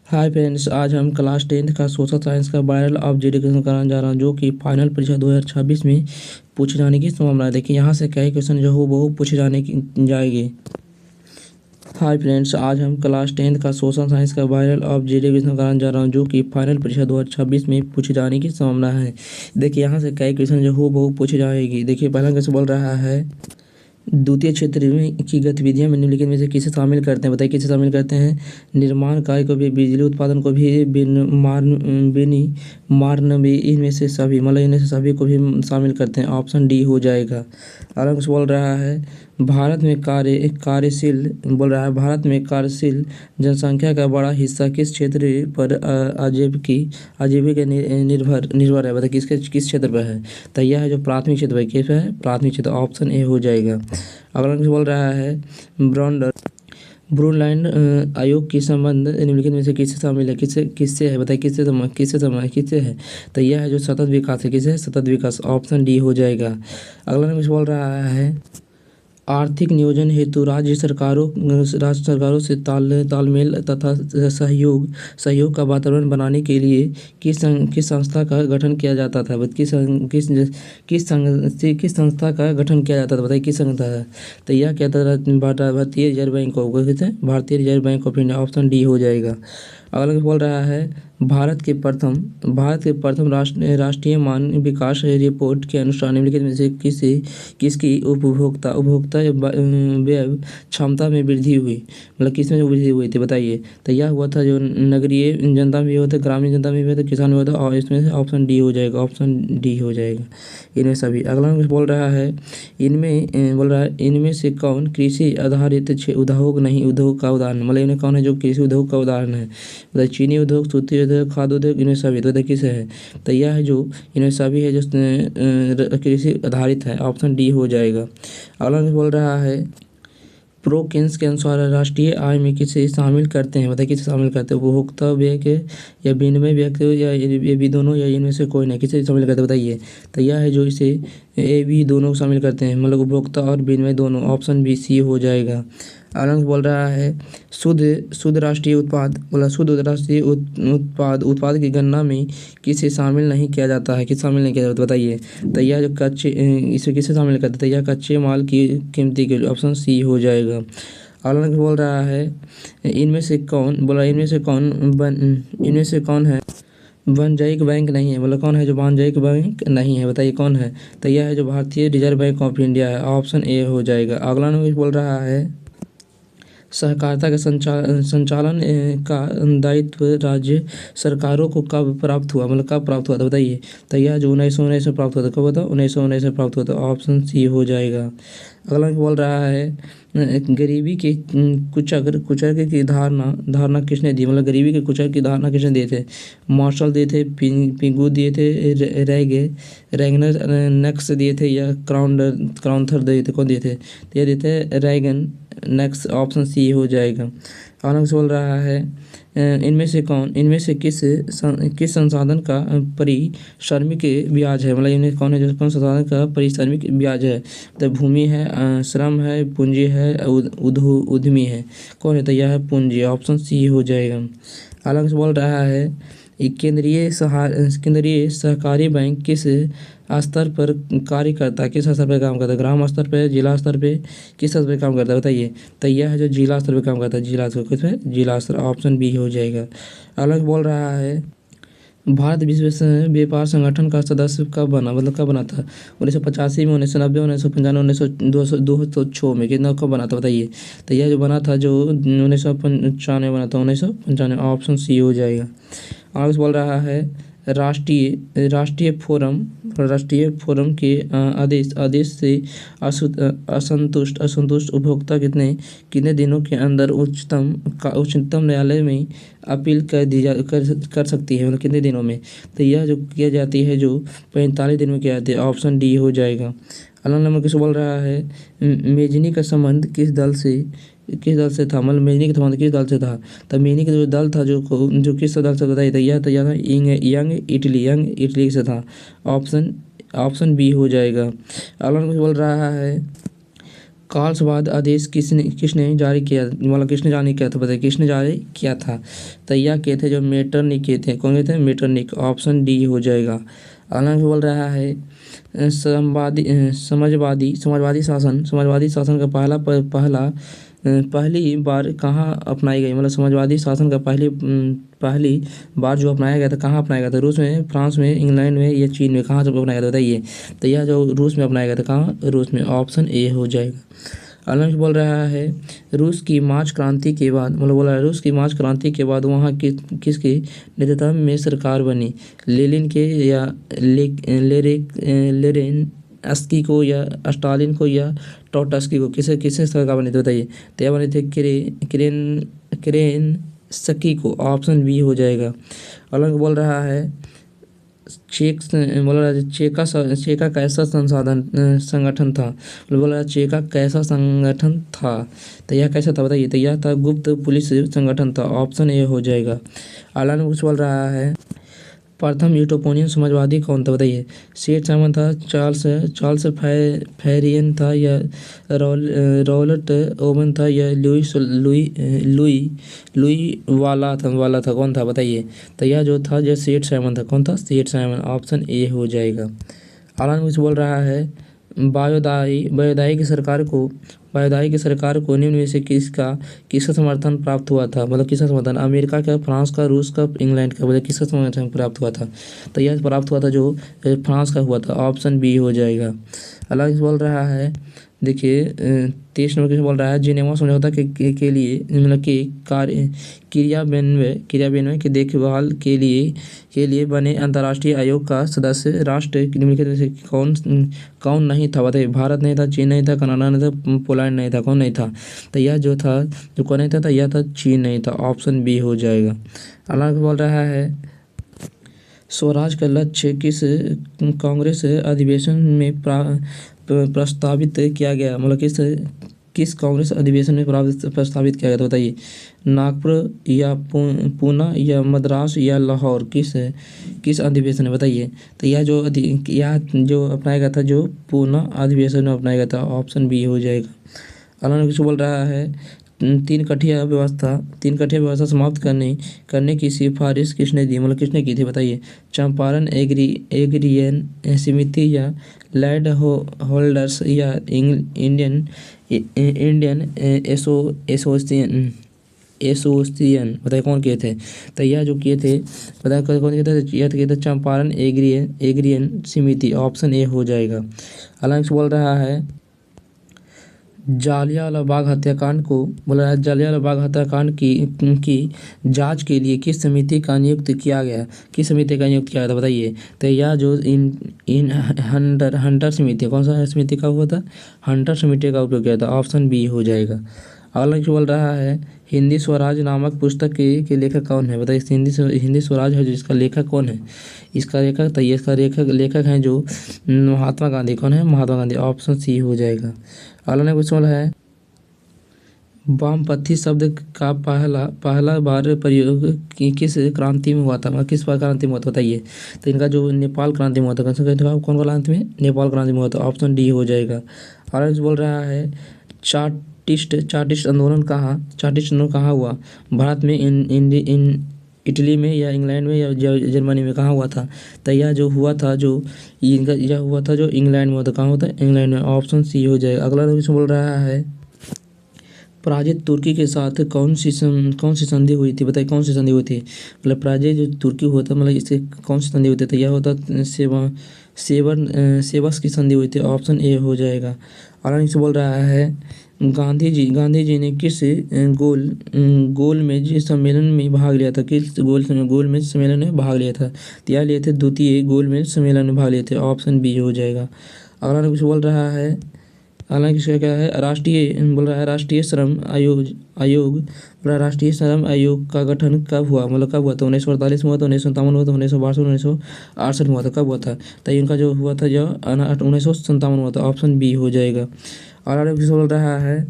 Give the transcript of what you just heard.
Hi friends, आज हम class 10th का सोशल साइंस का वायरल ऑब्जर्वेशन कराने जा रहा हूँ, जो कि फाइनल परीक्षा 2026 में पूछे जाने की संभावना है। देखिए यहाँ से कई क्वेश्चन जो हूबहू पूछे जाने की जाएंगे। हाय फ्रेंड्स, आज हम क्लास 10th का सोशल साइंस का वायरल ऑब्जर्वेशन कराने जा रहा हूँ, जो कि फाइनल परीक्षा 2026 में पूछे जाने की संभावना है। देखिए यहाँ से कई क्वेश्चन जो हूबहू पूछे जाएगी। देखिए पहला क्वेश्चन बोल रहा है, द्वितीय क्षेत्र में की गतिविधियां निम्नलिखित में से किसे शामिल करते हैं? बताइए किसे शामिल करते हैं? निर्माण कार्य को भी, बिजली उत्पादन को भी, विनिर्माण भी, इनमें से सभी, मतलब इनमें से सभी को भी शामिल करते हैं। ऑप्शन डी हो जाएगा। अगला कुछ बोल रहा है, भारत में कार्यशील जनसंख्या का बड़ा हिस्सा किस क्षेत्र पर आजीविका निर्भर है? बताइए किस क्षेत्र पर है? तो यह है जो प्राथमिक क्षेत्र है। किस है? प्राथमिक क्षेत्र। ऑप्शन ए हो जाएगा। अगला कुछ बोल रहा है, ब्रूनलैंड आयोग की संबंध निम्नलिखित में से किससे शामिल है? किससे है? बताइए किससे है? तो यह है जो सतत विकास है। किससे? सतत विकास। ऑप्शन डी हो जाएगा। अगला कुछ बोल रहा है, आर्थिक नियोजन हेतु राज्य सरकारों से तालमेल तथा सहयोग का वातावरण बनाने के लिए किस संस्था का गठन किया जाता था? किस संस्था का गठन किया जाता था? बताइए किस संस्था है? तो यह क्या था? भारतीय रिजर्व बैंक ऑफ भारतीय reserve bank of India. Option D हो जाएगा। अगला बोल रहा है, भारत के प्रथम राष्ट्रीय मानव विकास रिपोर्ट के अनुसार निम्नलिखित में से किसकी उपभोक्ता व्यय क्षमता में वृद्धि हुई? मतलब किस में वृद्धि हुई थी? बताइए। तो यह हुआ था जो नगरीय जनता में हुआ था, ग्रामीण जनता में हुआ था, किसान में हुआ था, और इसमें से ऑप्शन डी हो जाएगा। ऑप्शन डी हो जाएगा इनमें सभी। अगला कुछ बोल रहा है, इनमें से कौन कृषि आधारित उद्योग नहीं, उद्योग का उदाहरण, मतलब इनमें कौन है जो कृषि उद्योग का उदाहरण है? मतलब चीनी उद्योग, सूती उद्योग, खाद्य उद्योग, इनमें सभी। तो किस है? तो यह है जो इनमें सभी है जो कृषि आधारित है। ऑप्शन डी हो जाएगा। अगला बोल रहा है, प्रोकेन्स के अनुसार राष्ट्रीय आय में किसे शामिल करते हैं? बताइए किसे शामिल करते हैं? उपभोक्ता व्यय के, या विनिमय व्यय के, या ये भी दोनों, या इनमें से कोई नहीं? किसे शामिल करते हैं? बताइए। तो यह है जो इसे ये भी दोनों को शामिल करते हैं, मतलब उपभोक्ता और विनिमय दोनों। ऑप्शन बी सी हो जाएगा। अगला बोल रहा है, शुद्ध राष्ट्रीय उत्पाद, बोला शुद्ध राष्ट्रीय उत्पाद की गणना में किसे शामिल नहीं किया जाता है? किसे शामिल नहीं किया जाता? बताइए। तो यह जो इसे किसे शामिल करते हैं? तो यह कच्चे माल की कीमती के लिए। ऑप्शन सी हो जाएगा। अगला बोल रहा है, इनमें से कौन है वाणिज्यिक बैंक नहीं है? मतलब कौन है जो वाणिज्यिक बैंक नहीं है? बताइए कौन है? तो यह है जो भारतीय रिजर्व बैंक ऑफ इंडिया है। ऑप्शन ए हो जाएगा। अगला बोल रहा है, सहकारिता के संचालन का दायित्व राज्य सरकारों को कब प्राप्त हुआ? मतलब कब प्राप्त हुआ था? बताइए। तो यह जो 1919 में प्राप्त हुआ था। कब हुआ था? 1919 में प्राप्त हुआ था। ऑप्शन सी हो जाएगा। अगला बोल रहा है, गरीबी के कुचक्र की धारणा किसने दी? मतलब गरीबी के कुचक्र की धारणा किसने दिए थे? मार्शल दिए थे, पिंगू दिए थे, रैगनर नेक्स दिए थे, या क्राउथर दिए थे? कौन दिए थे? तो ये दिए थे रैगन नेक्स्ट। ऑप्शन सी हो जाएगा। अगला बोल रहा है, इनमें से किस संसाधन का परिश्रमिक ब्याज है? मतलब इनमें कौन है जो कौन संसाधन का परिश्रमिक ब्याज है? तो भूमि है, श्रम है, पूंजी है, उद्यमी है। कौन है? तो यह है पूंजी। ऑप्शन सी हो जाएगा। अलग से बोल रहा है, केंद्रीय सहकारी बैंक किस स्तर पर कार्य करता है? किस स्तर पर काम करता है? ग्राम स्तर पे, जिला स्तर पे, किस स्तर पे काम करता है? बताइए। तो यह है जो जिला स्तर पे काम करता है। जिला स्तर, किस पे? जिला स्तर। ऑप्शन बी हो जाएगा। अलग बोल रहा है, भारत विश्व व्यापार संगठन का सदस्य कब बना? मतलब कब बना था? 1985 में, 1990, 1995, 2006 में? कितना कब बना था? बताइए। तो यह जो बना था जो 1995 बना था। 1995। ऑप्शन सी हो जाएगा। आगे बोल रहा है, राष्ट्रीय फोरम के आदेश से असंतुष्ट उपभोक्ता कितने दिनों के अंदर उच्चतम न्यायालय में अपील कर सकती है? मतलब कितने दिनों में? तो यह जो किया जाती है जो 45 दिन में किया जाती है। ऑप्शन डी हो जाएगा। अगला नंबर किस बोल रहा है, मेजनी का संबंध किस दल से था? मतलब मेजनी का संबंध किस दल से था? तो मेजनी का जो दल था जो किस दल से बताइए। तो यह था यंग इटली से था। ऑप्शन बी हो जाएगा। अगला बोल रहा है, खालसावाद आदेश किसने जारी किया, मतलब किसने जारी किया था, बताइए किसने जारी किया था। तो यह किए थे जो मेटरनिख किए थे। कौन थे? मेटरनिख। ऑप्शन डी हो जाएगा। अगला बोल रहा है समाजवादी शासन का पहली बार कहाँ अपनाई गई, मतलब समाजवादी शासन का पहली बार जो अपनाया गया था कहाँ अपनाया गया था? रूस में, फ्रांस में, इंग्लैंड में या चीन में? कहाँ से अपनाया गया था बताइए। तो यह जो रूस में अपनाया गया था, कहाँ? रूस में। ऑप्शन ए हो जाएगा। अगला बोल रहा है रूस की मार्च क्रांति के बाद, मतलब बोला रूस की मार्च क्रांति के बाद वहाँ किसके नेतृत्व में सरकार बनी? लेनिन के या लेरेन अस्की को या स्टालिन को या टॉटस्की को? किसे किसे सरकार बनी थी बताइए। तो यह बने थे क्रेन सकी को। ऑप्शन बी हो जाएगा। अगला बोल रहा है चेका कैसा संगठन था, बोला चेका कैसा संगठन था। तो यह कैसा था बताइए। तो यह था गुप्त पुलिस संगठन था। ऑप्शन ए हो जाएगा। अगला कुछ बोल रहा है प्रथम यूटोपियन समाजवादी कौन था बताइए। सेठ साइमन था, चार्ल्स फैरियन था या रॉबर्ट ओवन था या लुई वाला था कौन था बताइए। तो यह जो था जो सेठ साइमन था। कौन था? सेठ साइमन। ऑप्शन ए हो जाएगा। अगला कुछ बोल रहा है वायुदाई की सरकार को निम्न में से किसका समर्थन प्राप्त हुआ था, मतलब किसका समर्थन? अमेरिका का, फ्रांस का, रूस का, इंग्लैंड का? मतलब किसका समर्थन प्राप्त हुआ था? तो यह प्राप्त हुआ था जो फ्रांस का हुआ था। ऑप्शन बी हो जाएगा। अलग बोल रहा है देखिए 23 नंबर बोल रहा है जिनेवा समझौता के लिए, मतलब के कार्य क्रियान्वयन की देखभाल के लिए बने अंतर्राष्ट्रीय आयोग का सदस्य राष्ट्र निम्नलिखित में से कौन नहीं था बताइए। भारत नहीं था, चीन नहीं था, कनाडा नहीं था, पोलैंड नहीं था। कौन नहीं था? तो यह जो था जो कौन नहीं था, यह था चीन नहीं था। ऑप्शन बी हो जाएगा। अलग बोल रहा है स्वराज का लक्ष्य किस कांग्रेस अधिवेशन में प्रस्तावित किया गया, मतलब किस कांग्रेस अधिवेशन में प्रस्तावित किया गया था बताइए। नागपुर या पूना या मद्रास या लाहौर? किस अधिवेशन में बताइए। तो यह जो अपनाया गया था जो पूना अधिवेशन में अपनाया गया था। ऑप्शन बी हो जाएगा। अगला कुछ बोल रहा है तीन कठिया व्यवस्था समाप्त करने की सिफारिश किसने दी, मतलब किसने की थी बताइए। चंपारण एग्रियन समिति या लैंड होल्डर्स या इंडियन एसोसिएशन? बताइए कौन किए थे। तो यह जो किए थे बताइए कौन किए थे। यह किए थे चंपारण एग्रियन समिति। ऑप्शन ए हो जाएगा। अलग बोल रहा है जालियांवाला बाग हत्याकांड को, बोला है जालियांवाला बाग हत्याकांड की जांच के लिए किस समिति का नियुक्त किया गया था बताइए। तो यह जो इन हंटर समिति, कौन सा समिति का हुआ था? हंटर समिति का उपयोग किया था। ऑप्शन बी हो जाएगा। अगला बोल रहा है हिंदी स्वराज नामक पुस्तक के लेखक कौन है बताइए। हिंदी स्वराज है जिसका लेखक कौन है? इसका लेखक हैं जो महात्मा गांधी। कौन है? महात्मा गांधी। ऑप्शन सी हो जाएगा। अगला क्वेश्चन है वामपंथी शब्द का पहला बार प्रयोग किस क्रांति में हुआ था, मतलब किस क्रांति में हुआ था बताइए। तो इनका जो नेपाल क्रांति में हुआ था। कौन क्रांति में? नेपाल क्रांति में हुआ था। ऑप्शन डी हो जाएगा। और बोल रहा है चार्टिस्ट आंदोलन कहाँ हुआ? भारत में, इटली में या इंग्लैंड में या जर्मनी में? कहाँ हुआ था? तो यह जो हुआ था जो इंग्लैंड में हुआ था। कहाँ होता है? इंग्लैंड में। ऑप्शन सी हो जाएगा। अगला क्वेश्चन बोल रहा है पराजित तुर्की के साथ कौन सी संधि हुई थी बताइए। कौन सी संधि हुई थी? मतलब पराजित जो तुर्की होता मतलब इससे कौन सी संधि हुई थी? तो यह होता सेवर्स की संधि हुई थी। ऑप्शन ए हो जाएगा। और इसे बोल रहा है गांधी जी ने किस गोलमेज सम्मेलन में भाग लिया था? किस गोलमेज सम्मेलन में भाग लिया था? तो यह लिए थे द्वितीय गोलमेज सम्मेलन में भाग लिए थे। ऑप्शन बी हो जाएगा। अगला कुछ बोल रहा है हालांकि क्या है राष्ट्रीय श्रम आयोग का गठन कब हुआ, मतलब कब हुआ था? 1948 में हुआ था, 1957 में हुआ था, 1962 1968 में हुआ था। कब हुआ था? तो इनका जो हुआ था जो 1957 में हुआ था। ऑप्शन बी हो जाएगा। और बोल रहा है